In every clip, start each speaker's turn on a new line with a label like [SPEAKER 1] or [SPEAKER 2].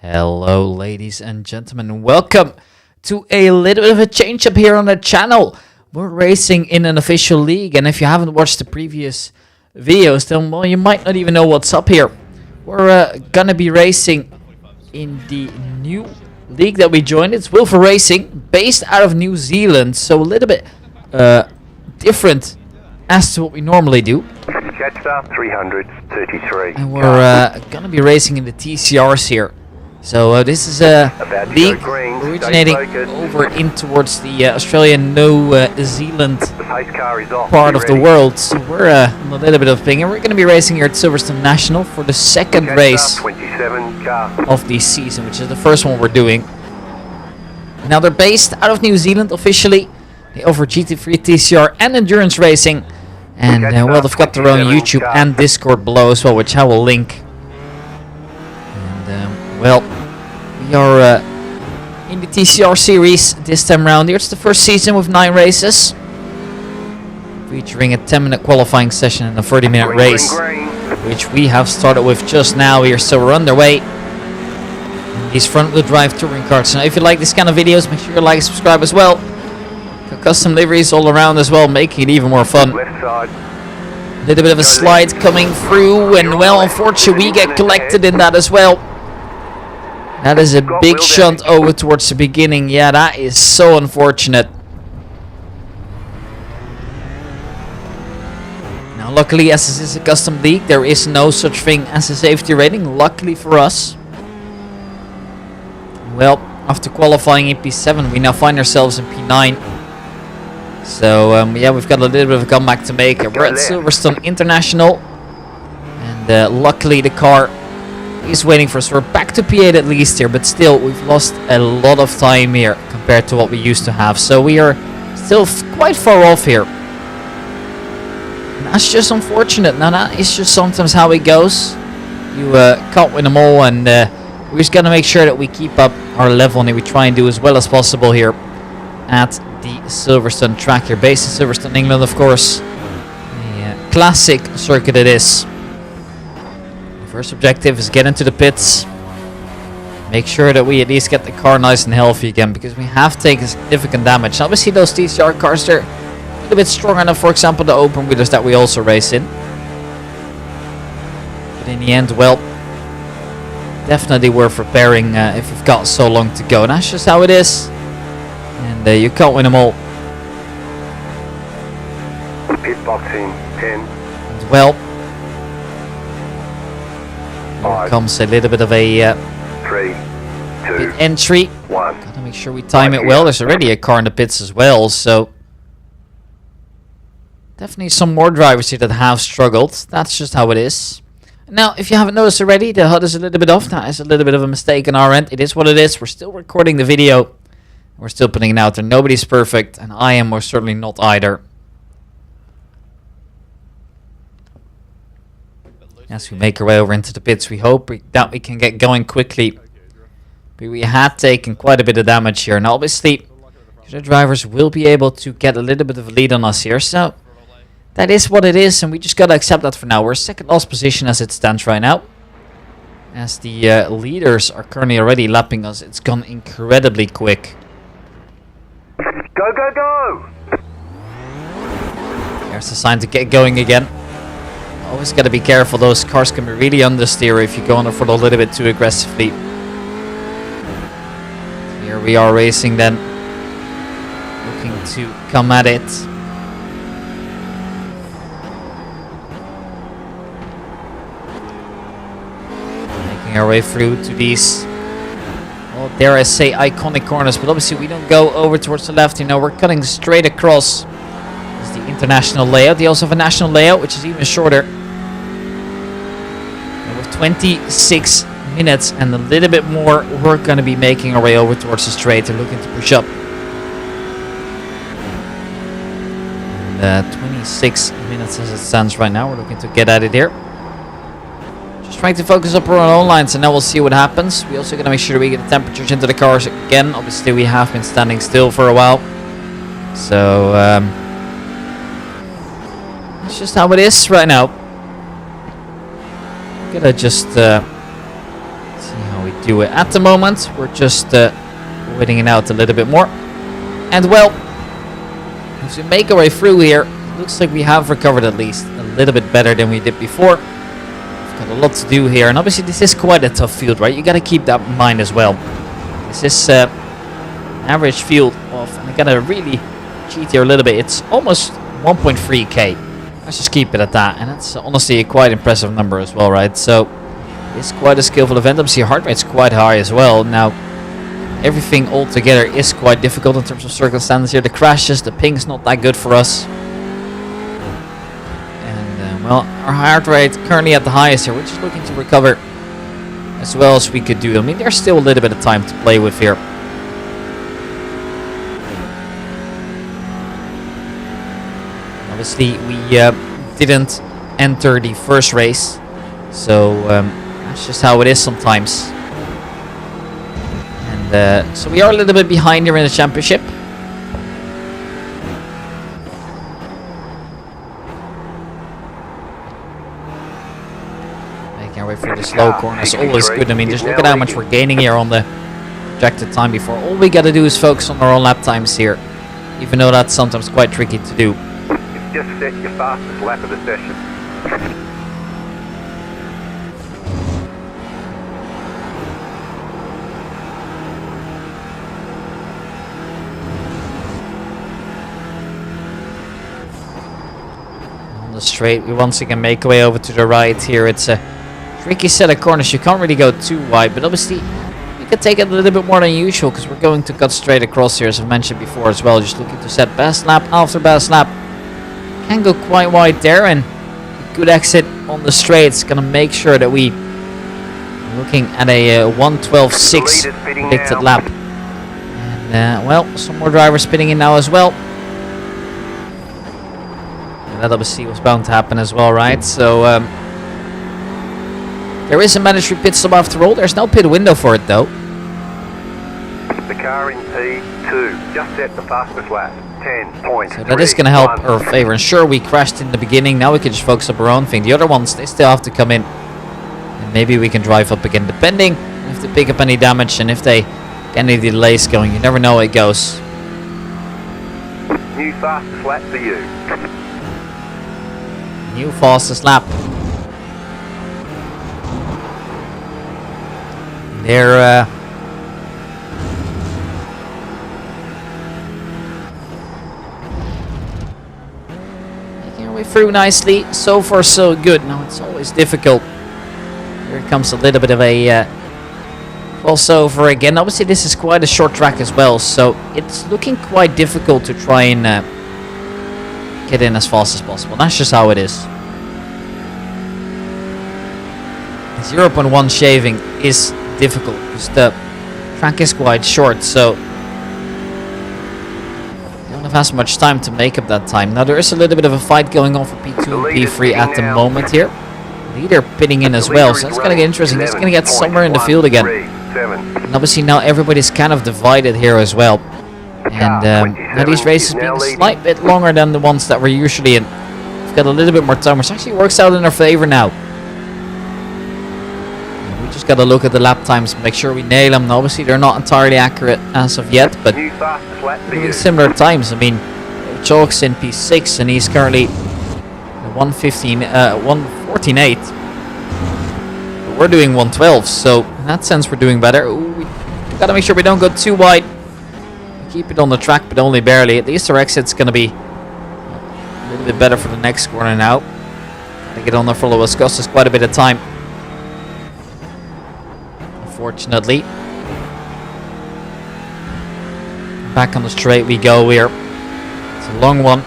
[SPEAKER 1] Hello ladies and gentlemen, welcome to a little bit of a change up here on the channel. We're racing in an official league, and if you haven't watched the previous videos, then well, you might not even know what's up here. We're gonna be racing in the new league that we joined. It's Wilver Racing, based out of New Zealand, so a little bit different as to what we normally do.
[SPEAKER 2] Jetstar 333.
[SPEAKER 1] And we're gonna be racing in the TCRs here. So this is a league originating over in towards the Australian, New Zealand part of the world. So we're on a little bit of ping, and we're going to be racing here at Silverstone National for the second race of the season, which is the first one we're doing. Now they're based out of New Zealand officially. They offer GT3, TCR and endurance racing. And well, they've got their own YouTube and Discord below as well, which I will link. And well, we are in the TCR series this time around here. It's the first season with 9 races, featuring a 10-minute qualifying session and a 30-minute race, which we have started with just now here. So we're underway in these front-wheel drive touring cars. Now, if you like this kind of videos, make sure you like and subscribe as well. Got custom liveries all around as well, making it even more fun. A little bit of a slide coming through, and well, unfortunately we get collected in that as well. That is a big shunt over towards the beginning. Yeah, that is so unfortunate. Now luckily, as this is a custom league, there is no such thing as a safety rating, luckily for us. Well, after qualifying in P7, we now find ourselves in P9. So yeah, we've got a little bit of a comeback to make. We're at Silverstone International, and luckily the car is waiting for us. We're back to P8 at least here, but still we've lost a lot of time here compared to what we used to have. So we are still quite far off here. And that's just unfortunate. Now that is just sometimes how it goes. You can't win them all, and we're just gonna make sure that we keep up our level and we try and do as well as possible here at the Silverstone track here, based in Silverstone, England, of course. A classic circuit it is. First objective is get into the pits. Make sure that we at least get the car nice and healthy again, because we have taken significant damage. Obviously those TCR cars, they're a little bit stronger enough, for example, the open wheelers that we also race in. But in the end, well, definitely worth repairing if we've got so long to go. And that's just how it is. And you can't win them all.
[SPEAKER 2] Pit boxing 10.
[SPEAKER 1] And well, here comes a little bit of a
[SPEAKER 2] 3, 2,
[SPEAKER 1] pit entry.
[SPEAKER 2] 1.
[SPEAKER 1] Gotta make sure we time it well. There's already a car in the pits as well, so definitely some more drivers here that have struggled. That's just how it is. Now, if you haven't noticed already, the HUD is a little bit off. That is a little bit of a mistake on our end. It is what it is. We're still recording the video. We're still putting it out there. Nobody's perfect, and I am most certainly not either. As we make our way over into the pits, we hope that we can get going quickly. But we had taken quite a bit of damage here, and obviously the drivers will be able to get a little bit of a lead on us here. So that is what it is, and we just gotta accept that for now. We're second last position as it stands right now, as the leaders are currently already lapping us. It's gone incredibly quick.
[SPEAKER 2] Go, go, go!
[SPEAKER 1] There's the sign to get going again. Always got to be careful. Those cars can be really understeer if you go on the front a little bit too aggressively. Here we are racing then, looking to come at it. Making our way through to these, well, dare I say, iconic corners. But obviously we don't go over towards the left. You know, we're cutting straight across. This is the international layout. They also have a national layout, which is even shorter. 26 minutes and a little bit more, we're going to be making our way over towards the straight. They're looking to push up. And 26 minutes as it stands right now. We're looking to get at it here. Just trying to focus up on our own lines, and now we'll see what happens. We're also going to make sure that we get the temperatures into the cars again. Obviously we have been standing still for a while. So it's just how it is right now. Gotta just See how we do it. At the moment, we're just waiting it out a little bit more. And well, as we make our way through here, looks like we have recovered at least a little bit better than we did before. We've got a lot to do here, and obviously this is quite a tough field, right? You got to keep that in mind as well. This is an average field of, and I got to really cheat here a little bit. It's almost 1.3k. Let's just keep it at that, and that's honestly a quite impressive number as well, right? So it's quite a skillful event. Obviously, heart rate's quite high as well. Now, everything altogether is quite difficult in terms of circumstances here. The crashes, the ping's not that good for us. And, well, our heart rate currently at the highest here. We're just looking to recover as well as we could do. I mean, there's still a little bit of time to play with here. Obviously, we didn't enter the first race. So, that's just how it is sometimes. So we are a little bit behind here in the championship. Making our way through the slow corners, always good. I mean, just look at how much we're gaining here on the projected time before. All we got to do is focus on our own lap times here, even though that's sometimes quite tricky to do.
[SPEAKER 2] You've just set your fastest lap of the session.
[SPEAKER 1] The straight, we once again make our way over to the right here. It's a tricky set of corners. You can't really go too wide, but obviously we could take it a little bit more than usual because we're going to cut straight across here, as I mentioned before as well. Just looking to set best lap after best lap. Can go quite wide there, and a good exit on the straight. It's going to make sure that we are looking at a 1:12.6 predicted lap. And well, some more drivers spinning in now as well. That obviously was bound to happen as well, right? So there is a mandatory pit stop after all. There's no pit window for it though.
[SPEAKER 2] The car in P2 just set the fastest lap. 10.3.
[SPEAKER 1] So that is going to help our favor. And sure, we crashed in the beginning. Now we can just focus on our own thing. The other ones, they still have to come in. And maybe we can drive up again, depending if they pick up any damage and if they get any delays going. You never know how it goes.
[SPEAKER 2] New fastest lap for you.
[SPEAKER 1] New fastest lap. They're making our way through nicely. So far, so good. Now it's always difficult. Here comes a little bit of a crossover again. Obviously, this is quite a short track as well, so it's looking quite difficult to try and get in as fast as possible. That's just how it is. 0.1 shaving is difficult because the track is quite short, so you don't have as much time to make up that time. Now there is a little bit of a fight going on for P2 and P3 at the moment here. Leader pitting in as well, so it's going to get interesting. It's going to get somewhere in the field again. And obviously now everybody's kind of divided here as well. And now these races being a slight bit longer than the ones that we're usually in. We've got a little bit more time, which actually works out in our favor now. We just got to look at the lap times and make sure we nail them. Now, obviously they're not entirely accurate as of yet, but really similar times. I mean, Chalk's in P6 and he's currently 1:14.8. We're doing 1:12, so in that sense we're doing better. Ooh, we got to make sure we don't go too wide. Keep it on the track, but only barely. At least our exit's going to be a little bit better for the next corner now. To get on there for Lewis cost us quite a bit of time, unfortunately. Back on the straight we go here. It's a long one.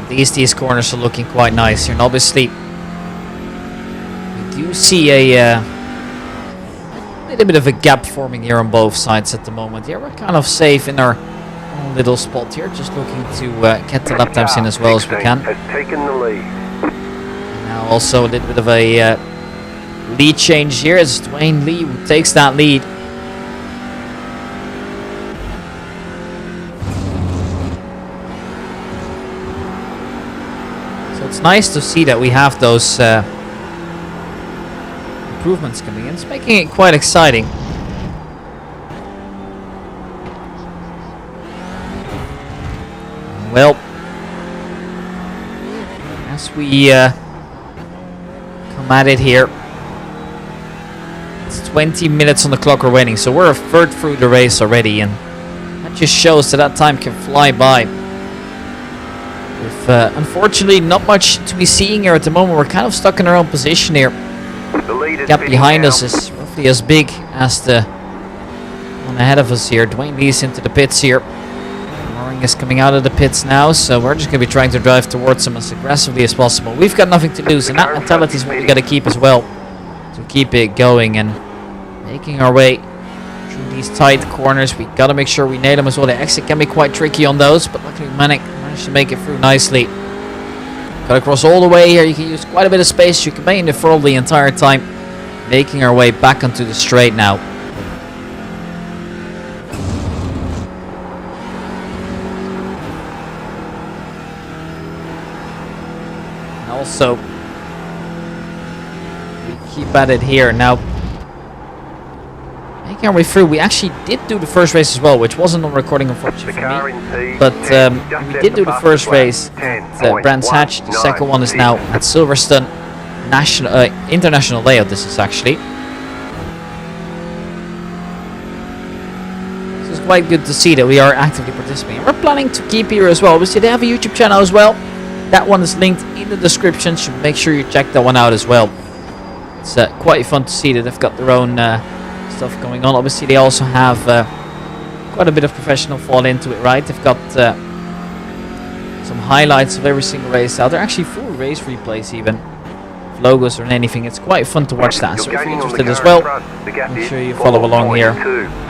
[SPEAKER 1] These corners are looking quite nice here, and obviously we do see a little bit of a gap forming here on both sides at the moment. Here we're kind of safe in our own little spot here, just looking to get the lap times in as well as we can.
[SPEAKER 2] Has taken the lead.
[SPEAKER 1] Now also a little bit of a lead change here as Dwayne Lee who takes that lead. So it's nice to see that we have those improvements coming in. It's making it quite exciting. Well, as we come at it here, it's 20 minutes on the clock remaining, so we're a third through the race already, and that just shows that time can fly by. With unfortunately not much to be seeing here at the moment. We're kind of stuck in our own position here. The gap behind us is roughly as big as the one ahead of us here. Dwayne Lee's into the pits here. Mooring is coming out of the pits now, so we're just going to be trying to drive towards him as aggressively as possible. We've got nothing to lose, and that mentality is what we got to keep as well, to keep it going and making our way through these tight corners. We got to make sure we nail them as well. The exit can be quite tricky on those, but luckily Manic managed to make it through nicely. Got to cross all the way here. You can use quite a bit of space. You can maintain the throttle the entire time. Making our way back onto the straight now. And also, we keep at it here now. Making our way through. We actually did do the first race as well, which wasn't on recording unfortunately for me. But we did do the first race at Brands Hatch. The second one is now at Silverstone international layout. This is actually. This is quite good to see that we are actively participating. We're planning to keep here as well. Obviously, they have a YouTube channel as well. That one is linked in the description, so make sure you check that one out as well. It's quite fun to see that they've got their own stuff going on. Obviously, they also have quite a bit of professional fall into it, right? They've got some highlights of every single race out there. Actually, full race replays even. Logos or anything. It's quite fun to watch that. So if you're interested as well, make sure you follow along here.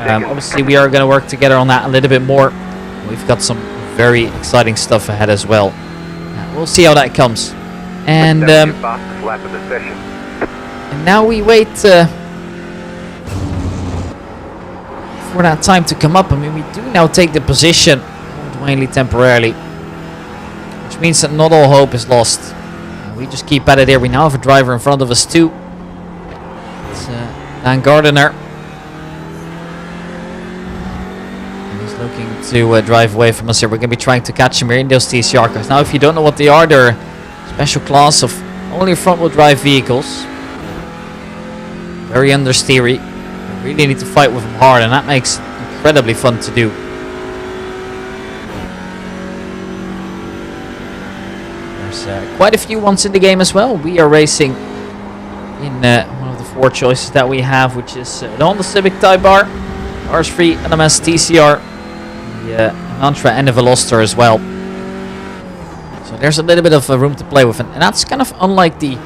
[SPEAKER 1] Obviously, we are going to work together on that a little bit more. We've got some very exciting stuff ahead as well. We'll see how that comes. And now we wait for that time to come up. I mean, we do now take the position mainly temporarily, which means that not all hope is lost. We just keep at it here. We now have a driver in front of us too. It's Dan Gardiner. And he's looking to drive away from us here. We're going to be trying to catch him here in those TCR cars. Now, if you don't know what they are, they're a special class of only front-wheel drive vehicles. Very understeery. You really need to fight with them hard, and that makes it incredibly fun to do. Quite a few ones in the game as well. We are racing in one of the 4 choices that we have, which is the Honda Civic Type R, RS3, LMS TCR, the Elantra and the Veloster as well. So there's a little bit of room to play with, and that's kind of unlike the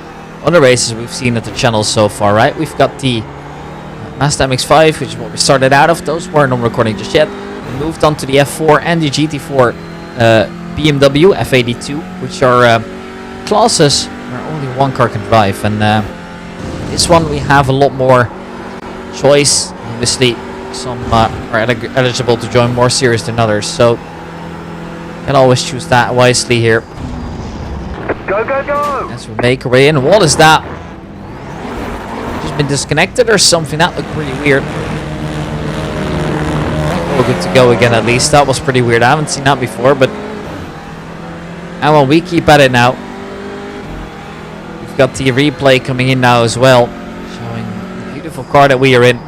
[SPEAKER 1] other races we've seen at the channel so far, right? We've got the Mazda MX-5, which is what we started out of. Those weren't on recording just yet. We moved on to the F4 and the GT4 BMW F82, which are classes where only one car can drive, and this one we have a lot more choice. Obviously, some are eligible to join more series than others, so you can always choose that wisely here.
[SPEAKER 2] Go, go, go!
[SPEAKER 1] As we make our way in. What is that? Just been disconnected or something? That looked pretty weird. We're good to go again at least. That was pretty weird. I haven't seen that before, but and well, we keep at it now. We've got the replay coming in now as well, showing the beautiful car that we are in.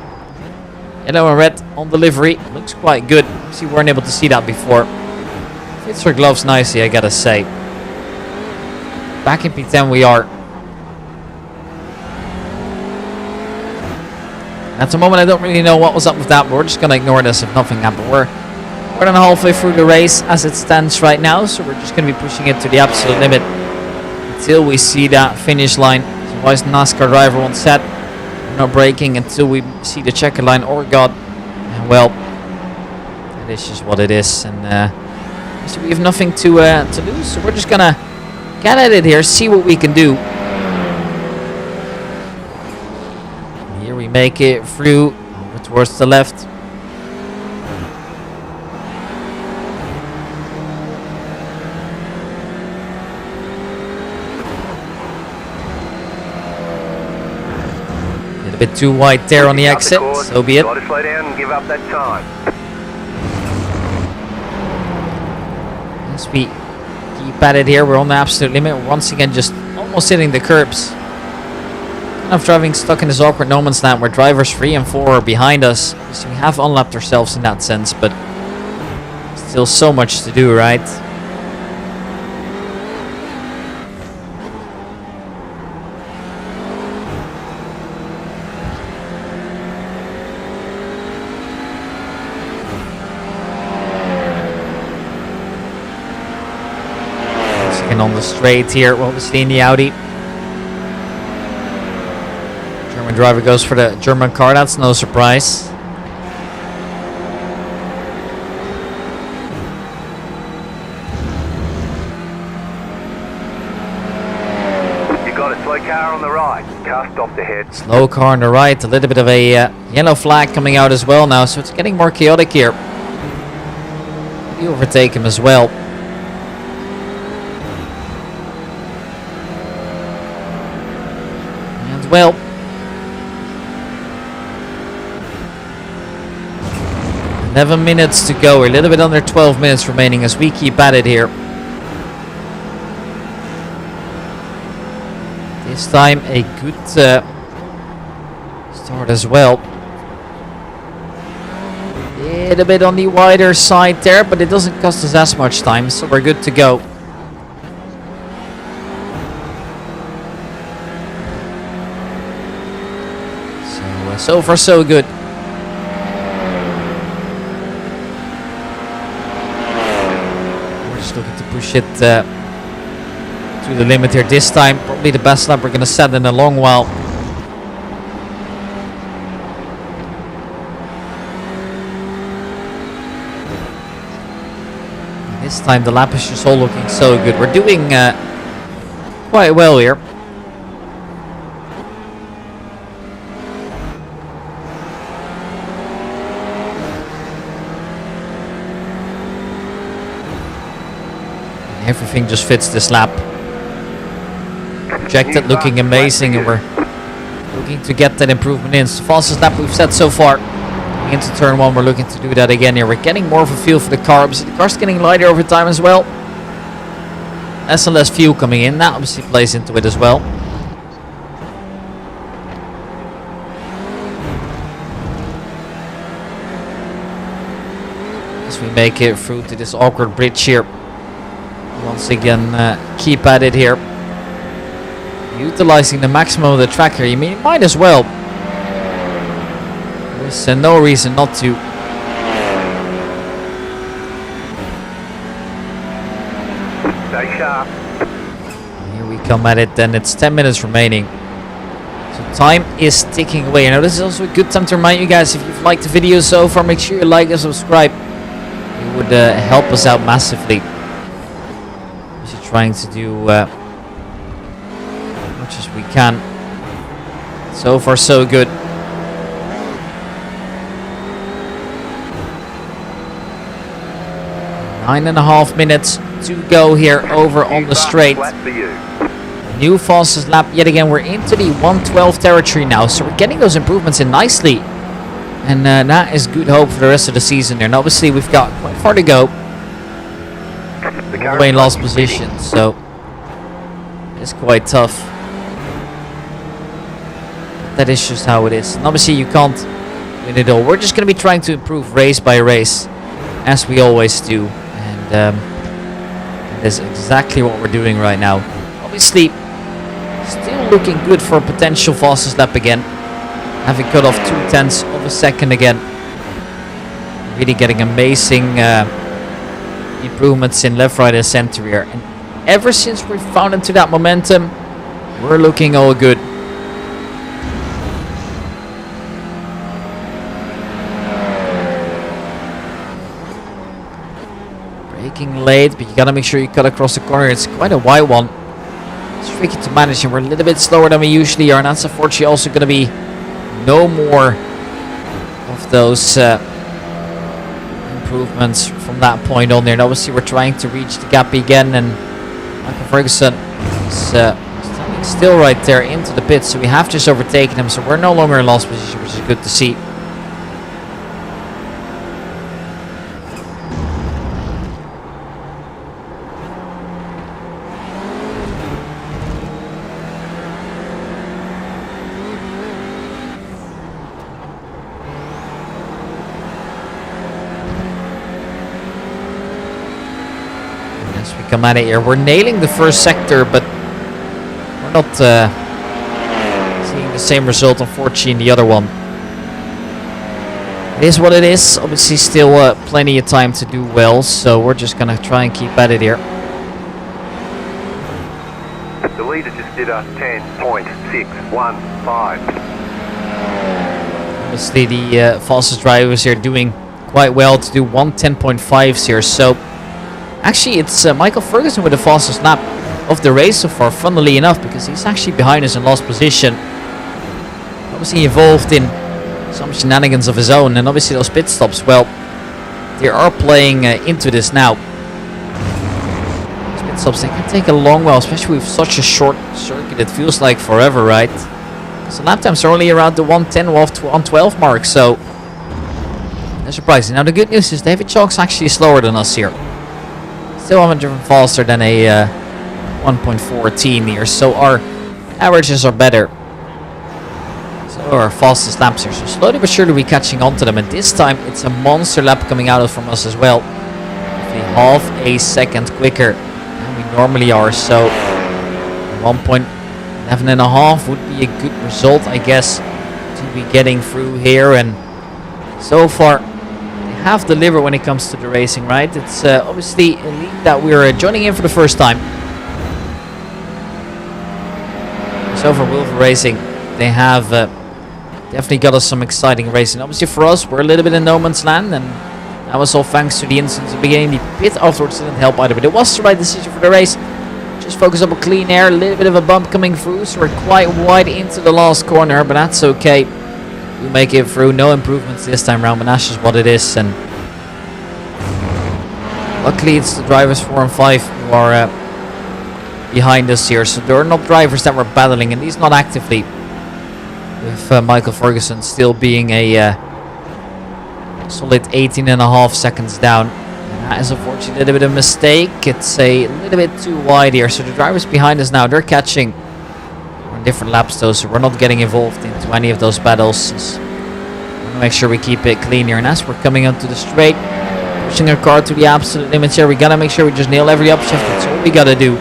[SPEAKER 1] Yellow and red on the livery. Looks quite good. See, we weren't able to see that before. Fits her gloves nicely, I gotta say. Back in P10 we are. At the moment I don't really know what was up with that, but we're just gonna ignore this if nothing happened. We're more than halfway through the race as it stands right now, so we're just going to be pushing it to the absolute limit until we see that finish line. So wise NASCAR driver on set. We're not braking until we see the checker line or God. And well, it is just what it is, and so we have nothing to lose, so we're just going to get at it here, see what we can do. we make it through over towards the left. A little bit too wide there on the exit, so be it.
[SPEAKER 2] Got to slow down and give up that time.
[SPEAKER 1] As we keep at it here, we're on the absolute limit. We're once again just almost hitting the curbs. Kind of driving stuck in this awkward no man's land where drivers 3 and 4 are behind us. So we have unlapped ourselves in that sense, but still so much to do, right? On the straight here, obviously in the Audi. German driver goes for the German car, that's no surprise.
[SPEAKER 2] You got a slow car on the right, car stopped ahead.
[SPEAKER 1] Slow car on the right, a little bit of a yellow flag coming out as well now, so it's getting more chaotic here. We overtake him as well. Well, 11 minutes to go. We're a little bit under 12 minutes remaining as we keep at it here. This time a good start as well. A little bit on the wider side there, but it doesn't cost us as much time, so we're good to go. So far, so good. We're just looking to push it to the limit here this time. Probably the best lap we're going to set in a long while. And this time the lap is just all looking so good. We're doing quite well here. Everything just fits this lap. Projected looking amazing, and we're looking to get that improvement in. It's the fastest lap we've set so far. Into turn 1, we're looking to do that again here. We're getting more of a feel for the car. Obviously, the car's getting lighter over time as well. Less and less fuel coming in. That obviously plays into it as well. As we make it through to this awkward bridge here. Once again, keep at it here. Utilizing the maximum of the track here. You might as well. There's no reason not to.
[SPEAKER 2] Stay sharp.
[SPEAKER 1] Here we come at it then. It's 10 minutes remaining. So time is ticking away. Now this is also a good time to remind you guys, if you've liked the video so far, make sure you like and subscribe. It would help us out massively. Trying to do as much as we can. So far, so good. 9.5 minutes to go here over on the straight. New fastest lap yet again. We're into the 112 territory now, so we're getting those improvements in nicely, and that is good hope for the rest of the season there. And obviously, we've got quite far to go. All the way in last position, so it's quite tough. That is just how it is. And obviously you can't win it all. We're just going to be trying to improve race by race, as we always do. And that is exactly what we're doing right now. Obviously, still looking good for a potential fastest lap again. Having cut off 0.2 of a second again. Really getting amazing improvements in left, right and center here, and ever since we found into that momentum, we're looking all good. Braking late, but you gotta make sure you cut across the corner. It's quite a wide one. It's tricky to manage, and we're a little bit slower than we usually are, and that's unfortunately also gonna be no more of those improvements from that point on there. And obviously we're trying to reach the gap again, and Michael Ferguson is standing still right there into the pits, so we have just overtaken him, so we're no longer in lost position, which is good to see. Come at it here. We're nailing the first sector, but we're not seeing the same result, unfortunately, in the other one. It is what it is. Obviously, still plenty of time to do well, so we're just gonna try and keep at it here.
[SPEAKER 2] The leader just did a 10.615.
[SPEAKER 1] Obviously, the fastest drivers here doing quite well to do 1:10.5s here, so. Actually, it's Michael Ferguson with the fastest lap of the race so far, funnily enough, because he's actually behind us in last position. Obviously involved in some shenanigans of his own, and obviously those pit stops, well, they are playing into this now. Those pit stops, they can take a long while, especially with such a short circuit. It feels like forever, right? So lap times are only around the 1:10 or 1:12 mark, so no surprising. Now the good news is David Chalk's actually slower than us here. Still haven't driven faster than a 1.14 here, so our averages are better. So our fastest laps here, so slowly but surely we're catching on to them, and this time it's a monster lap coming out from us as well. Half a second quicker than we normally are, so 1.11.5 would be a good result, I guess, to be getting through here, and so far have delivered when it comes to the racing, right? It's obviously a league that we're joining in for the first time. So for Wilver Racing, they have definitely got us some exciting racing. Obviously for us, we're a little bit in no man's land, and that was all thanks to the incidents at the beginning. The pit afterwards didn't help either, but it was the right decision for the race. Just focus up on clean air, a little bit of a bump coming through, so we're quite wide into the last corner, but that's okay. We make it through, no improvements this time around, but that's just what it is. And luckily it's the drivers 4 and 5 who are behind us here, so there are not drivers that we're battling, and these not actively, with Michael Ferguson still being a solid 18.5 seconds down. And that is unfortunately a little bit of a mistake. It's a little bit too wide here, so the drivers behind us now, they're catching different laps though, so we're not getting involved into any of those battles. We want to make sure we keep it clean here, and as we're coming onto the straight, pushing our car to the absolute limits here, we gotta make sure we just nail every upshift. That's all we gotta do.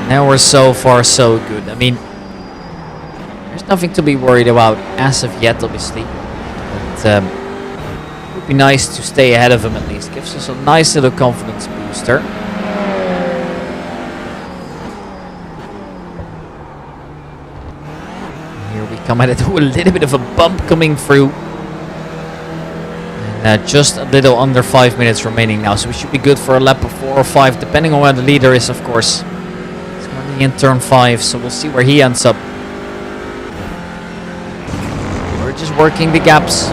[SPEAKER 1] Now we're so far so good. I mean, there's nothing to be worried about as of yet, obviously, but it would be nice to stay ahead of him at least. Gives us a nice little confidence booster. Come at it with a little bit of a bump coming through, and just a little under 5 minutes remaining now, so we should be good for a lap of 4 or 5 depending on where the leader is, of course. He's currently in turn 5, so we'll see where he ends up. We're just working the gaps,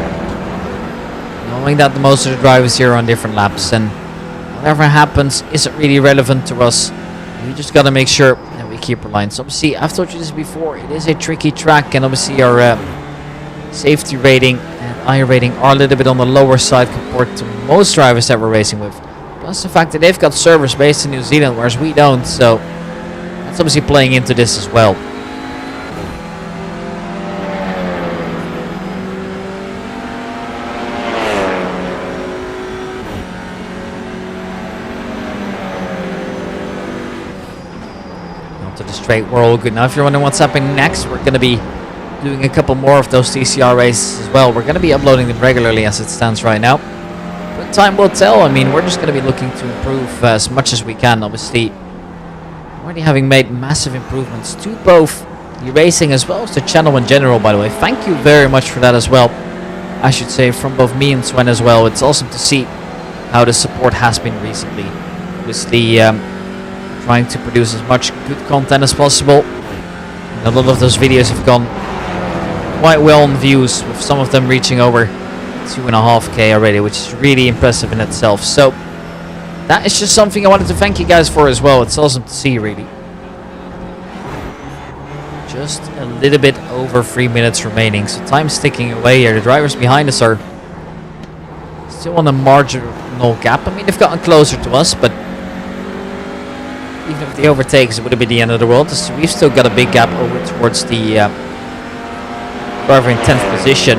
[SPEAKER 1] knowing that the most of the drivers here are on different laps, and whatever happens isn't really relevant to us. We just gotta make sure that we keep our lines. Obviously, I've told you this before, it is a tricky track, and obviously our safety rating and iRating are a little bit on the lower side compared to most drivers that we're racing with. Plus the fact that they've got servers based in New Zealand, whereas we don't, so that's obviously playing into this as well. Straight, we're all good. Now if you're wondering what's happening next, we're going to be doing a couple more of those TCR races as well. We're going to be uploading them regularly as it stands right now, but time will tell. I mean, we're just going to be looking to improve as much as we can. Obviously already having made massive improvements to both the racing as well as the channel in general, by the way. Thank you very much for that as well, I should say, from both me and Sven as well. It's awesome to see how the support has been recently. Obviously trying to produce as much good content as possible, And a lot of those videos have gone quite well on views, with some of them reaching over 2.5k already, which is really impressive in itself. So that is just something I wanted to thank you guys for as well. It's awesome to see, really. Just a little bit over 3 minutes remaining, so time's ticking away here. The drivers behind us are still on a marginal gap. I mean, they've gotten closer to us, but even if they overtake us, it wouldn't be the end of the world. So we've still got a big gap over towards the driver in 10th position.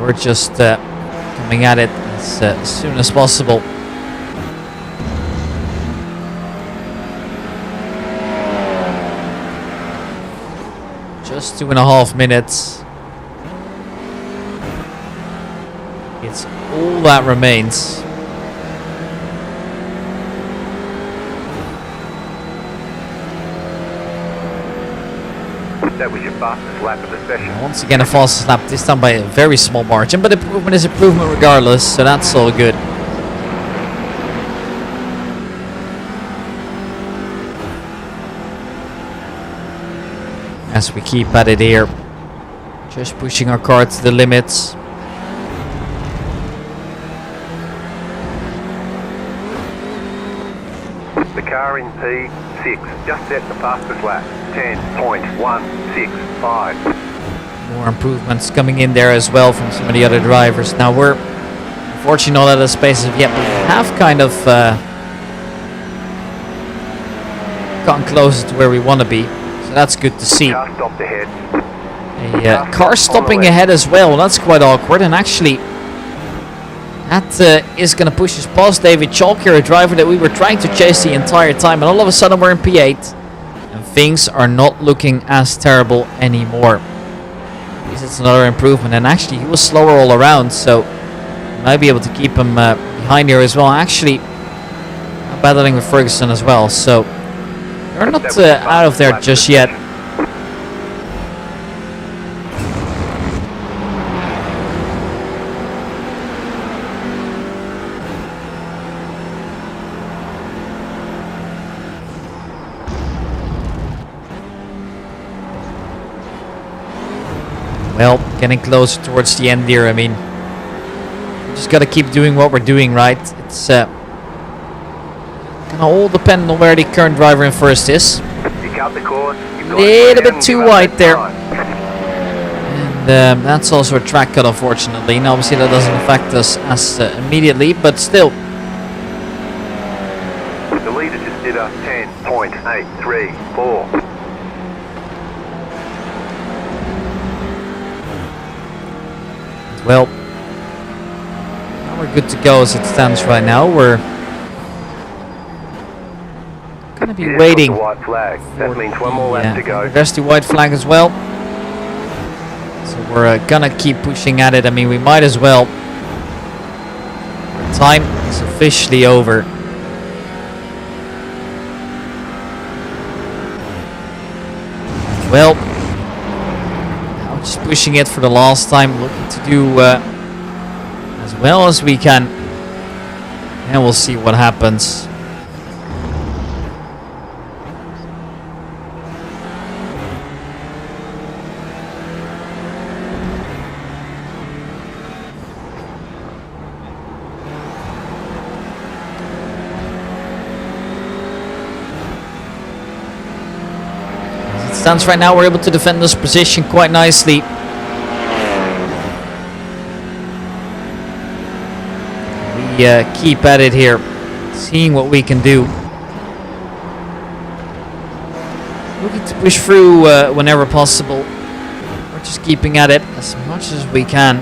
[SPEAKER 1] We're just coming at it as soon as possible. Just 2.5 minutes. It's all that remains.
[SPEAKER 2] That was your fastest lap of the session.
[SPEAKER 1] Once again, a fastest lap, this time by a very small margin, but improvement is improvement regardless, so that's all good. As we keep at it here, just pushing our car to the limits.
[SPEAKER 2] The car in P6 just set the fastest lap. 10.165.
[SPEAKER 1] More improvements coming in there as well from some of the other drivers. Now we're unfortunately not at a space of yet, but we have kind of gotten closer to where we want to be. So that's good to see.
[SPEAKER 2] Car stopped ahead.
[SPEAKER 1] A car stopping ahead as well. That's quite awkward, and actually that is going to push us past David Chalker, a driver that we were trying to chase the entire time, and all of a sudden we're in P8 and things are not looking as terrible anymore. At least it's another improvement, and actually he was slower all around, so we might be able to keep him behind here as well. Actually, I'm battling with Ferguson as well, so they're not out of there just yet. Well, getting closer towards the end here. I mean, we just gotta keep doing what we're doing, right? It's gonna all depend on where the current driver in first is.
[SPEAKER 2] You cut the course.
[SPEAKER 1] A little bit too wide there. And that's also a track cut, unfortunately. And obviously that doesn't affect us as immediately, but still.
[SPEAKER 2] The leader just did a 10.834.
[SPEAKER 1] Well, now we're good to go as it stands right now. We're gonna be waiting.
[SPEAKER 2] The white flag. That means one more lap to go.
[SPEAKER 1] There's the white flag as well. So we're gonna keep pushing at it. I mean, we might as well. The time is officially over. Well, now just pushing it for the last time, looking to do as well as we can, and we'll see what happens. Stands right now, we're able to defend this position quite nicely. We keep at it here, seeing what we can do. Looking to push through whenever possible. We're just keeping at it as much as we can.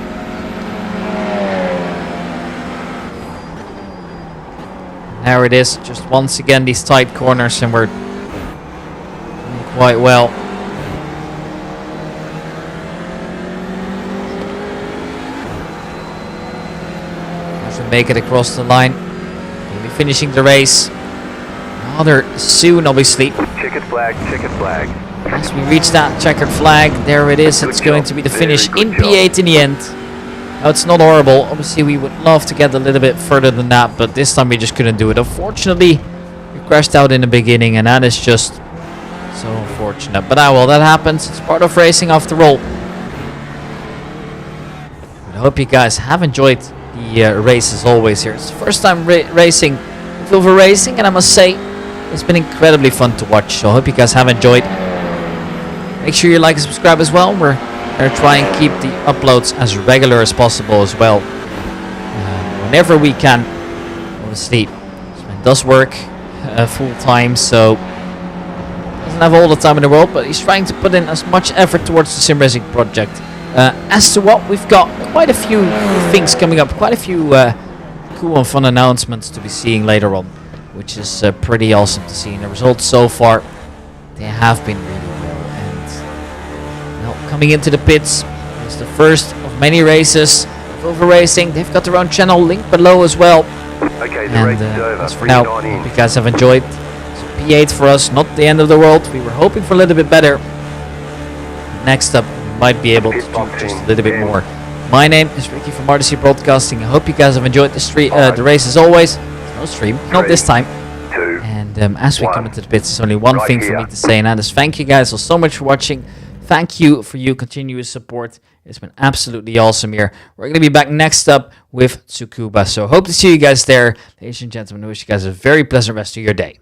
[SPEAKER 1] There it is, just once again these tight corners, and we're quite well. As we make it across the line, we'll be finishing the race rather soon, obviously.
[SPEAKER 2] Checkered flag, checkered flag.
[SPEAKER 1] As we reach that checkered flag, there it is. It's going to be the finish in P8 in the end. Now, it's not horrible. Obviously, we would love to get a little bit further than that, but this time we just couldn't do it. Unfortunately, we crashed out in the beginning, and that is just so unfortunate. But well, that happens. It's part of racing after all. I hope you guys have enjoyed the race as always here. It's the first time racing with Wilver Racing, and I must say, it's been incredibly fun to watch. So I hope you guys have enjoyed. Make sure you like and subscribe as well. We're going to try and keep the uploads as regular as possible as well. Whenever we can. Obviously, Sven does work full time, so doesn't have all the time in the world, but he's trying to put in as much effort towards the sim racing project. As to what, we've got quite a few things coming up, quite a few cool and fun announcements to be seeing later on, which is pretty awesome to see. And the results so far, they have been really well. And now coming into the pits, it's the first of many races of Wilver Racing. They've got their own channel, link below as well.
[SPEAKER 2] Okay, the
[SPEAKER 1] And
[SPEAKER 2] race is over.
[SPEAKER 1] as for now,
[SPEAKER 2] Hope
[SPEAKER 1] hope you guys have enjoyed. So P8 for us, not the end of the world. We were hoping for a little bit better. Next up, we might be able to do just a little bit more. My name is Ricky from RDC Broadcasting. I hope you guys have enjoyed the race as always. No stream, not this time. And as we come into the pits, there's only one thing for me to say, and that is thank you guys all so much for watching. Thank you for your continuous support. It's been absolutely awesome here. We're going to be back next up with Tsukuba. So hope to see you guys there. Ladies and gentlemen, I wish you guys a very pleasant rest of your day.